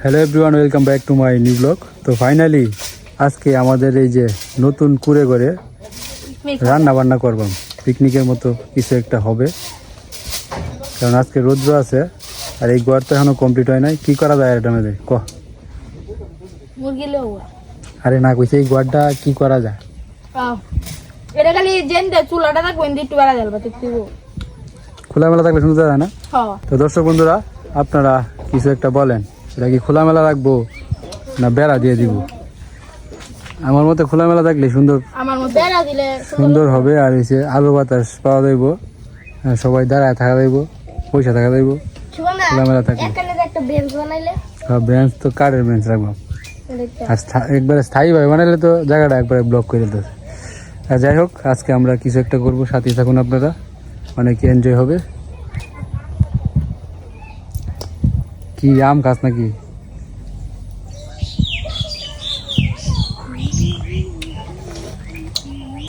Hello everyone, welcome back to my new blog. তো finally আজকে আমাদের এই যে নতুন কুড়ে করে রান্না বান্না করবাম, পিকনিকের মতো কিছু একটা হবে। কারণ আজকে রৌদ্র আছে আর এই গোয়ার তো এখনো কমপ্লিট হয় নাই। কি করা যায় এটা আমাদের ক? আরে না কইছে এই গোয়ারটা কি করা যায়? এটা খালি জেনতে চুলাটা থাকবে একটু বেড়া জ্বালবা দেখতেও খোলামেলা থাকলে শুনতে যায় না। তো দর্শক বন্ধুরা, আপনারা কিছু একটা বলেন, এটা কি খোলামেলা রাখবো না বেড়া দিয়ে দিব? আমার মতে খোলামেলা থাকলে সুন্দর, আমার মতে বেড়া দিলে সুন্দর হবে। আর এসে আলো বাতাস পাওয়া যাইব, সবাই দাঁড়ায় থাকা যাইব, পয়সা থাকা যাইব খোলামেলা থাকলে। একটা বেঞ্চ বানাইলে বেঞ্চ তো কাঠের বেঞ্চ রাখবো, আর একবারে স্থায়ীভাবে বানাইলে তো জায়গাটা একবারে ব্লক করে দিতে। আর যাই হোক, আজকে আমরা কিছু একটা করবো, সাথে থাকুন আপনারা, অনেক এনজয় হবে। কি আম খাস নাকি?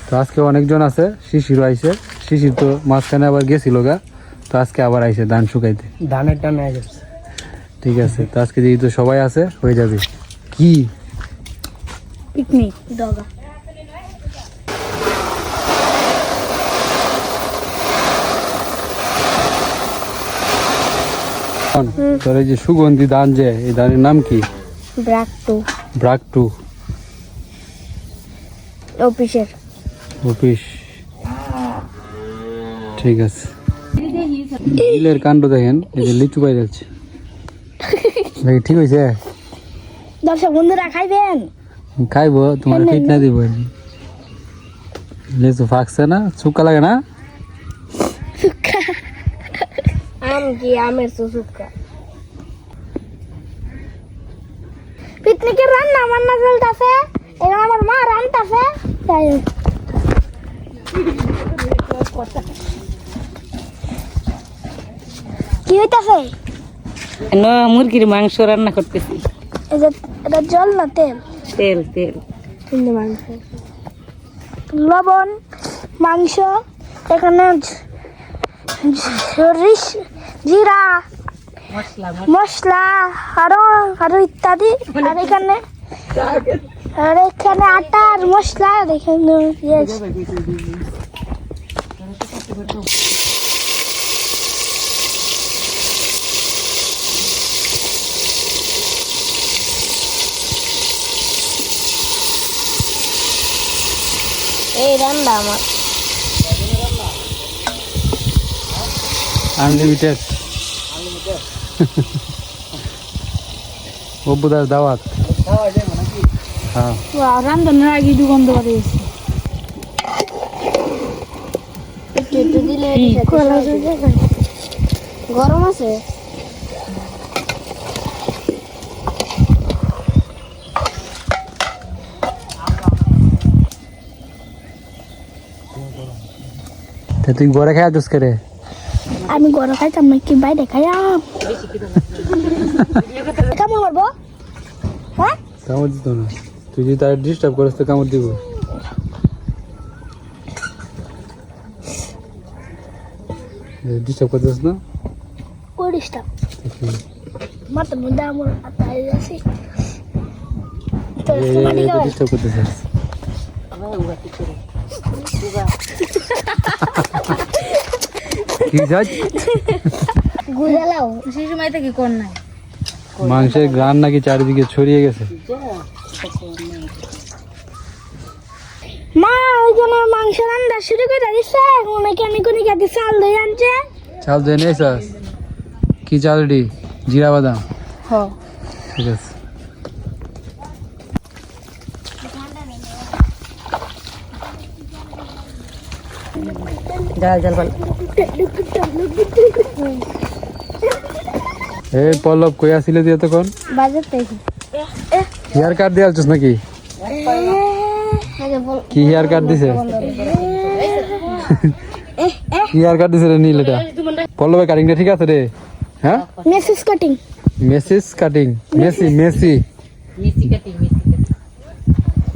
তো আজকে অনেকজন আছে, শিশিরও আইছে। শিশির তো মাঝখানে আবার গেছিল গা, তো আজকে আবার আইছে ধান শুকাইতে। ধানের টান হয়ে গেছে। ঠিক আছে, তো আজকে যেহেতু সবাই আছে হয়ে যাবে। কি পিকনিক দগা তোর এই যে সুগন্ধি ধান, যে এই ধানের নাম কি? ব্রাকটু ব্রাকটু অফিসের অফিস। ঠিক আছে, ইলের কাণ্ড দেখেন, এই যে লিচু পাই যাচ্ছে। ঠিক হয়েছে? দর্শক বন্ধুরা খাইবেন? খাইবো, তোমার ঠিক না দিব। লিচু ফাঁকছে না, শুকা লাগে না? আম কি আমের সুসুকা? পিকনিকের রান্না বান্না চলতেছে, এখানে আমার মা রান্নাছে। তাই কি হইতাছে? না, মুরগির মাংস রান্না করতেছি। এই যে এটা জল না তেল? তেল তেল। কিন্তু মাংস, লবণ, মাংস, এখানে সরিষ, জিরা, মশলা আরো আরো ইত্যাদি। আর এখানে আটা আর মশলা এখানে এই রান্না আমার আনলিমিটেড অব্বুদার দাওয়াত। হ্যাঁ, রান্নার আগে দুগন্ধ করে দিলে গরম আছে। তুই ঘরে খাই আসছিস করে? আমি গরম খাইতাম না, কি বাইরে খাইয়াম। কামড় মারবো? হ্যাঁ, কামড় দিত না। তুই যদি তার ডিস্টার্ব করিস তো কামড় দিব। ডিস্টার্ব করতেছ না? করিস না। মাথার মধ্যে আমার আতাই আছে। ডিস্টার্ব করতেছিস। কি যাই গুজালাও সেই সময় থেকে কোন নাই, মাংসের গ্রান নাকি চারিদিকে ছড়িয়ে গেছে। মা ওই জন্য মাংস রান্না শুরু করে দিচ্ছে। অনেকে আমি কোনি কাছে চাল দই আনছে। চাল দই নেই স্যার? কি চাল রেডি? জিরা বাদাম? হ্যাঁ, ঠিক আছে। জাল জাল বাল। এই পল্লব কই আসিল দিয়ে তখন? বাজার থেকে হেয়ার কাট দিয়ে আসছিস নাকি? কি হেয়ার কাট দিছে? কি হেয়ার কাট দিছে রে নীল? এটা পল্লবের কাটিংটা ঠিক আছে রে? হ্যাঁ, মেসেজ কাটিং। মেসেজ কাটিং, মেসি মেসি মিসি কাটি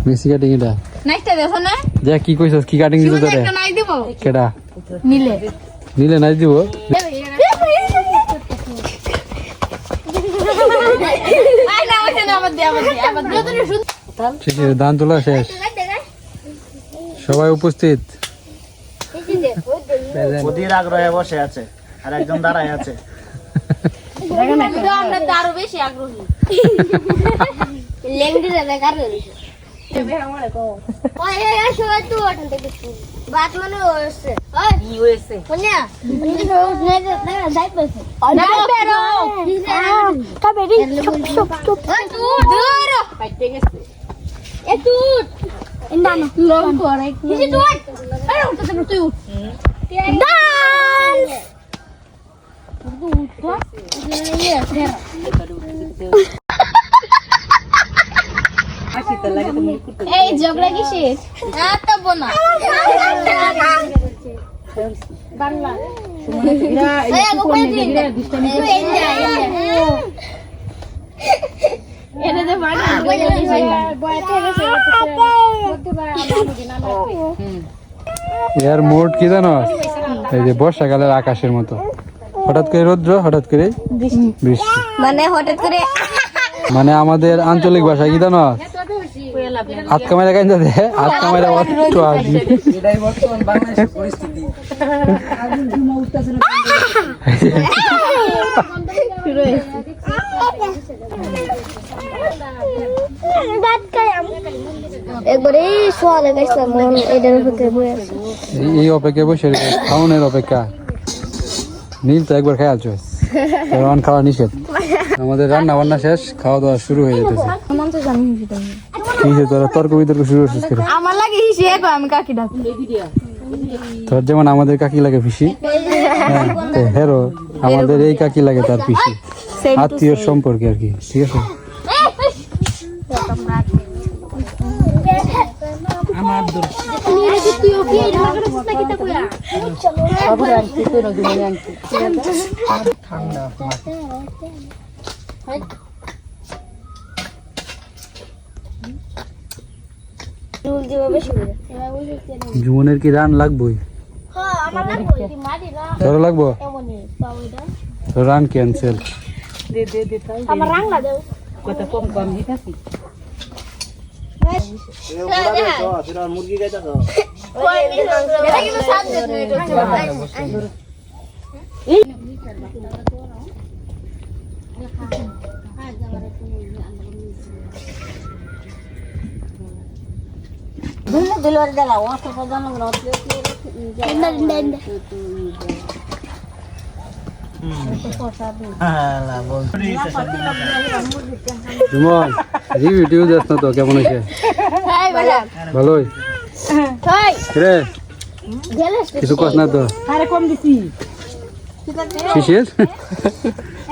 মেসি কাটিং এটা। নাইটা দেখো না যে কি কইছস কি কাটিং দিতে তোরে একটা নাই দেব কেডা নিলে নিলে নাই দিব আই না ওইটা না আবার দে আবার নতুন ঠিক আছে ধান তোলা শেষ সবাই উপস্থিত অধীর আগ্রহে বসে আছে আর একজন দাঁড়ায় আছে। আমরা তো আরো বেশি আগ্রহী লেংডিরা দেখার রইছে ওই এই সবাই তো ওঠান থেকে বাত মানে হচ্ছে ওই কি হয়েছে কোনিয়া কোনিয়া না যাই পাইছে না বেরো কা বেরি চুপ চুপ দূর কাটতে গেছে এ তুই ইন্দানো লং করে কিসে তুই আরে উঠতে তুই উঠ ডান্স আসি তো লাগে তুমি এই ঝগড়া কিসে না তো বোনা বাংলা এই আগো কই দিন এটা তো বাংলা বই গেছে বয়তে গেছে করতে পারে এর মোড কি জানো এই যে বর্ষাকালের আকাশের মতো হঠাৎ করে রৌদ্র হঠাৎ করে বৃষ্টি মানে হঠাৎ করে মানে আমাদের আঞ্চলিক ভাষায় কি জানো হাত কামাইরা কাইন যাবে হাত কামাইরা অটো আসি এটাই বর্তমান বাংলাদেশের পরিস্থিতি। একবারে সোয়ালে গাইছিলাম মন এটার ভিতরে বই আছে এই অপেক্ষা বসে খাওয়ানোর অপেক্ষা নীল তো একবার খেয়াল চয়েস খাওয়া নিষেধ আমাদের রান্না বান্না শেষ খাওয়া দাওয়া শুরু হয়ে যেতেছে মন তো জানি সেটা কি যে তোরা তর্ক বিতর্ক শুরু করছিস করে আমার লাগে হিসে আমি কাকি ডাক তোর যেমন আমাদের কাকি লাগে পিসি হ্যাঁ তো হেরো আমাদের এই কাকি লাগে তার পিসি আত্মীয় সম্পর্কে আর কি ঠিক আছে আমার দূর তুই ওকে এই লাগাটা সুতা কিটা কইয়া বাবু আনতে তো নদী আনতে রুল দিবে বেশি করে জীবনের কি রান লাগবই হ্যাঁ আমার লাগবে এই মারি না তোর লাগবো এমনই পাউডা তোর রান ক্যান্সেল দে তাই আমার রাংলা দেও কত কম কম দিতাছি মুরগি খাইতেছ এটা কিন্তু সাত দিন দিলর দেলা ও তো জানো না জীবন রিভিউ টিভিউ যাস না তো কেমন হয়েছে হাই বাবা ভালোই হাই রে গেলেস কিছু কস না তো আরে কম দিছি শিশির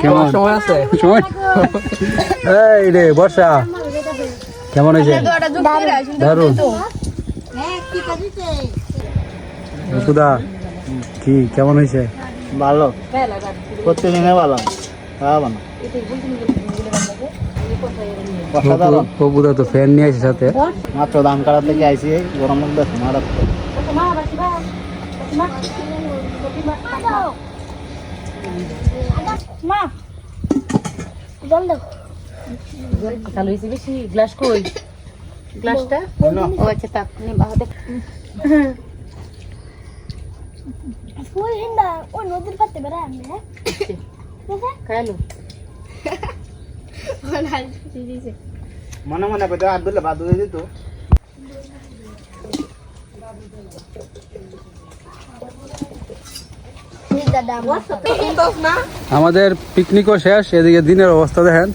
কেমন সময় আছে সময় এই রে বর্ষা কেমন হয়েছে দারুন খুদা কি কেমন হয়েছে ভালো প্রতিদিনে ভালো খাওয়া না অসাধারণ। প্রভুদা তো ফ্যান নিয়ে আসে সাথে মাত্র ধান কাটা থেকে আইসি গরম মধ্যে মারাত্মক। মা জল দাও চালু হয়েছে বেশি গ্লাস কই গ্লাসটা ও আচ্ছা তাক নে বাহাতে ফুল হিন্দা ও নদীর পাতে বেড়া আমি হ্যাঁ খাইলো মনে মনে করতে হাত ধরলে ভাত ধরে দিত। আমাদের পিকনিকও শেষ এদিকে দিনের অবস্থা দেখেন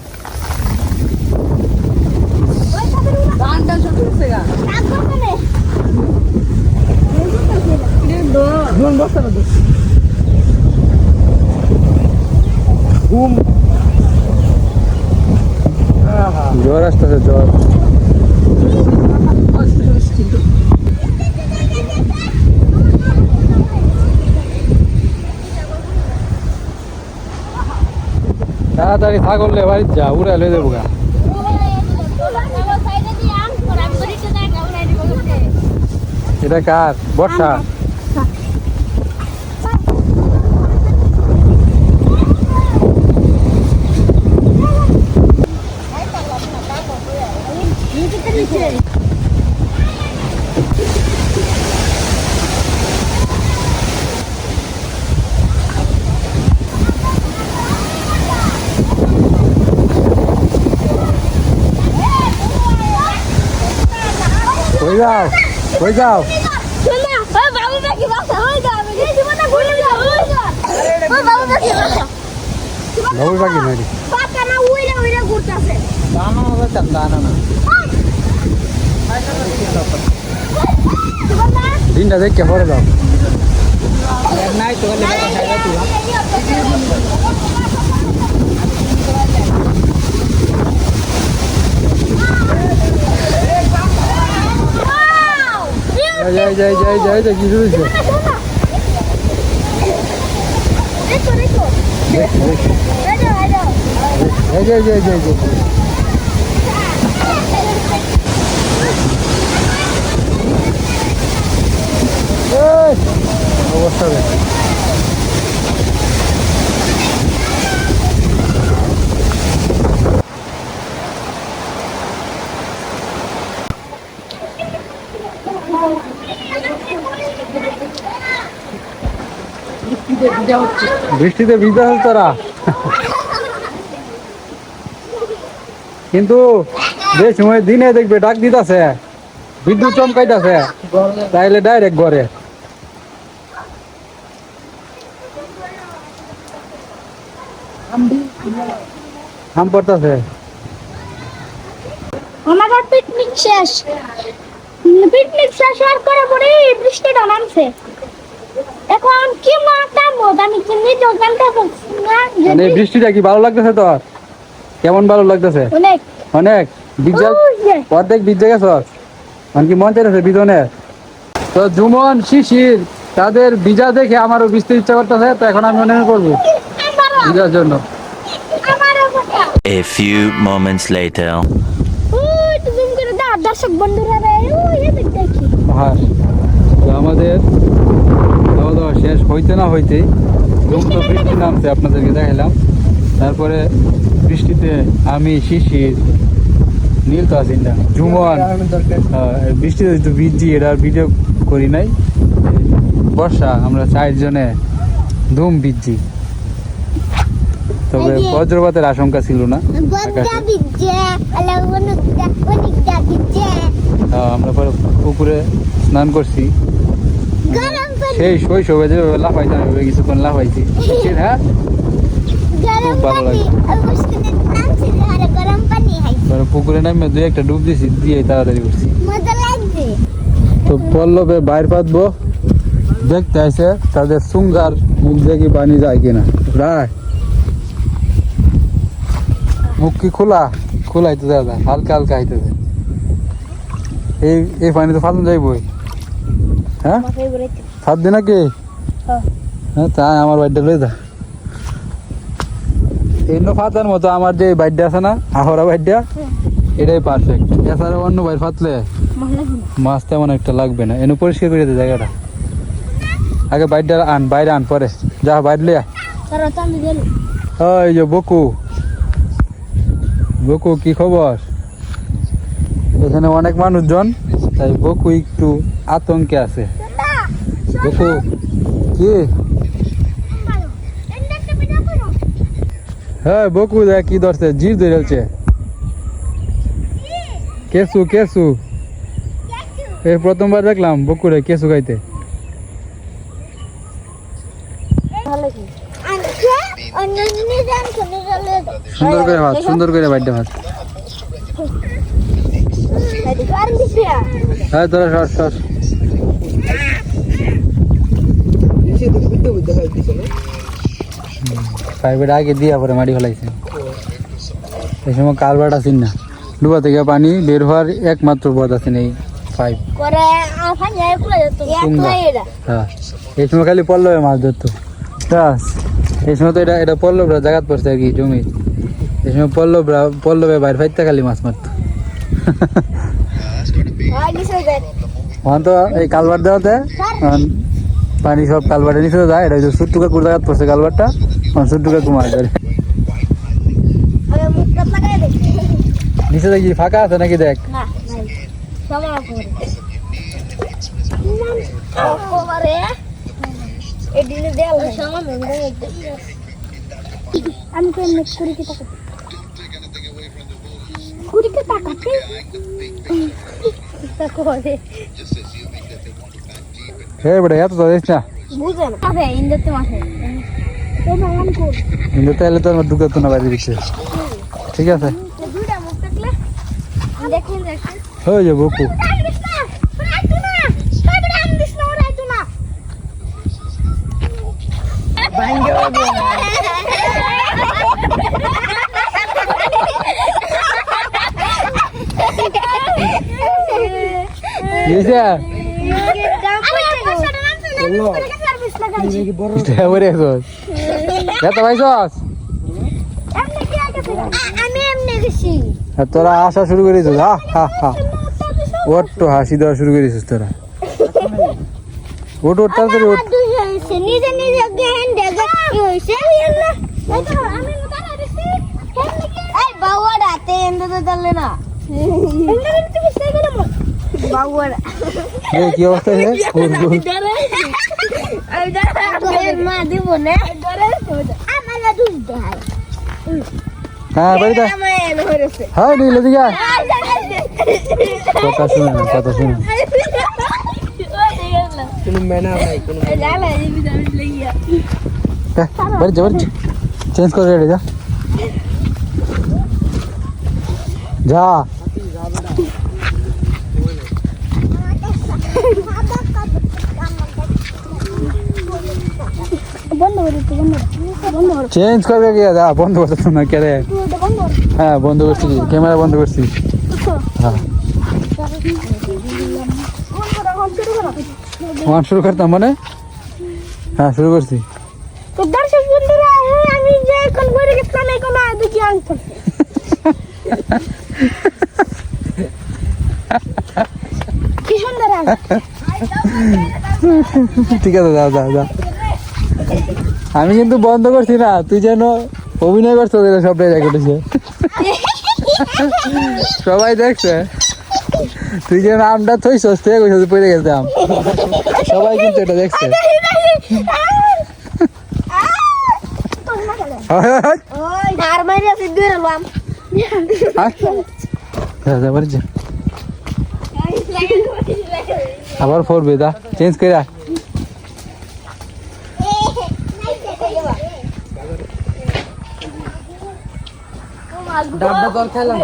জ্বর আসতেছে জ্বর তাড়াতাড়ি থাকলে বাড়ি যা উড়ে লয়ে দেবো গা সাইডে দিয়ে আম করে আমি বলি তো না এটা কার? বর্ষা। কই যাও? কই যাও? বাবুর বাকি নয়। দিনটা দেখে পরে যাও। যাই যাই যাই যাই যাই কি হয়েছে? যাই যাই যাই যাই যাই অবস্থা দেখ। বৃষ্টিতে ভিজা হল তোরা, কিন্তু যে সময় দিনে দেখবে ডাক দিতেছে, বিদ্যুৎ চমকাইতেছে, তাইলে ডাইরেক্ট ঘরে। আম পড়তেছে। আমাদের পিকনিক শেষ। পিকনিক শেষ হওয়ার পরে পরে বৃষ্টিটা নামছে। এখন কি মাতামো আমি কি নিজেও জানতে পারছি না। মানে বৃষ্টিটা কি ভালো লাগতেছে তোর? কেমন ভালো লাগতেছে? অনেক অনেক। ভিজা অর্ধেক ভিজে গেছ, মানে কি মন চাইতেছে বিজনে? তো জুমন শিশির তাদের ভিজা দেখে আমারও ভিজতে ইচ্ছা করতেছে, তো এখন আমি মনে করবো ভিজার জন্য। A few moments later. ওই তো জুম করে দাও দর্শক বন্ধুরা রে, ওই এদিক দেখি। হ্যাঁ, তো আমাদের খাওয়া দাওয়া শেষ হইতে না হইতেই তো বৃষ্টি নামছে, আপনাদেরকে দেখাইলাম। তারপরে বৃষ্টিতে আমি শিশির নীল তো আছি না, জুমন বৃষ্টিতে একটু ভিজছি, এটা ভিডিও করি নাই। বর্ষা আমরা 4 জনে ধুম ভিজছি, তবে বজ্রপাতের আশঙ্কা ছিল না আকাশে। আমরা পরে পুকুরে স্নান করছি, সেই শৈশবে যেভাবে লাফাইতাম ওইভাবে কিছুক্ষণ লাফাইছি। হ্যাঁ, খুব ভালো লাগে। পুকুরে নামে 2-1টা ডুব দিছি, দিয়ে তাড়াতাড়ি করছি। তো পল্লবে বাইর পাতবো, দেখতে আছে তাদের সুঙ্গার মুখ দেখি পানি যায় কিনা। রায় মুখ কি খোলা? খোলাইতে দাদা, হালকা হালকা আইতেছে। এই পানি তো ফালন যাইবই। হ্যাঁ, ফাঁদ দি নাকি? হ্যাঁ, তা আমার বাড়িটা লই যা। এই ফাতার মতো আমার যে বাইডটা আছে না, আহরা বাইডটা, এটাই পারফেক্ট। এছাড়া অন্য বাইর ফাতলে মাছ তেমন একটা লাগবে না। এনে পরিষ্কার করে দে জায়গাটা। আগে বাইডটা আন, বাইরে আন, পরে যা বাইরে লিয়া। এই যে বকু, বকু কি খবর? এখানে অনেক মানুষজন, তাই বকু একটু আতঙ্কে আছে। বকু কি? হ্যাঁ, বকু দেখ কি ধরছে, জির ধরেছে। কেসু কেসু, এই প্রথমবার দেখলাম বকুরে কেসু খাইতে। সুন্দর করে ভাত, সুন্দর করে বাইডে ভাত। হ্যাঁ, তোরা সর সর। পাইপের আগে দিয়া পরে মাটি ফেলাইছে। এই সময় কালভার্ট আছেন না, ডুবা থেকে পানি বের হওয়ার একমাত্র পথ আছেন এই পাইপ। হ্যাঁ, এই সময় খালি পল্লবে মাছ ধরতো। এই সময় তো এটা পল্লবরা জায়গাত পড়ছে আর কি, জমি। এই সময় পল্লবে বাইরে ফাইতে খালি মাছ মারতো। ওখান তো এই কালবার দেওয়াতে পানি সব কালবারের নিচে যায়। এটা হচ্ছে সুট্টুকা কুড়াঘাত পড়ছে কালবারটা, সুট্টুকা কুমার ধরে আমি মুখটা লাগাই দে। নিচে দেখি ফাঁকা আছে নাকি দেখ। না নাই সবার উপরে ওরে এদিকে দেয়াল সমান আমি তো এমনি কুড়িকে টাকা কুড়িকে টাকাতে করে হে বেটা এত তো দিস না, বুঝেন আরে ইন্দ্রতে মাঠে তো নাম কর কিন্তু তাহলে তো আমার ঢুকাতো না বাইরে দিচ্ছে। ঠিক আছে দুইটা মুখ থাকলে দেখেন দেখেন হয়ে যাবো বকু। তোরা আসা শুরু করে দিছিস, হা হা হা ওট হাসি দেওয়া শুরু করে দিছিস তোরা। ওট ওট তাড়াতাড়ি ওট। নিজে নিজে জ্ঞান দেখে কি হইছে আমি মতারা দিছি এই বাওয়াটা তে এন্ড তো চলে না এন্ড তুমি সেই গেল বাওয়াটা এ কি অবস্থা হে? গোল গোল এই দাঁড়া মা দিব না আমালা দুধ দেয় হ্যাঁ বাড়িতে হ্যাঁ নিলে দিকে কথা শুনে না, কথা শুনে না। বাড়ি যা, বাড়ি চেঞ্জ করে রেডি যা যা। বন্ধ করে দিতে বন্ধ করে চেঞ্জ করবে গিয়ে যা, বন্ধ করতে না কে রে? বন্ধ হ্যাঁ বন্ধ করছি, ক্যামেরা বন্ধ করছি। হ্যাঁ ওয়ান শুরু করতাম মানে, হ্যাঁ শুরু করছি। তো দর্শক বন্ধুরা আমি যে কোন করে গেছিলাম এই কোন দেখি আনতে কি সুন্দর আছে ঠিক আছে যা যা যা। আমি কিন্তু বন্ধ করছি না, তুই যেন অভিনয় করছো সবটাই রেকর্ডেছে, সবাই দেখছে। তুই যে নামটা থইছস তুই কইছস পড়ে গেছিলাম, সবাই কিন্তু এটা দেখছে। ওই আর মাইরে আছে দূরে লম আবার ফোরবে দা চেঞ্জ করে ডাবটা তোর খেলাম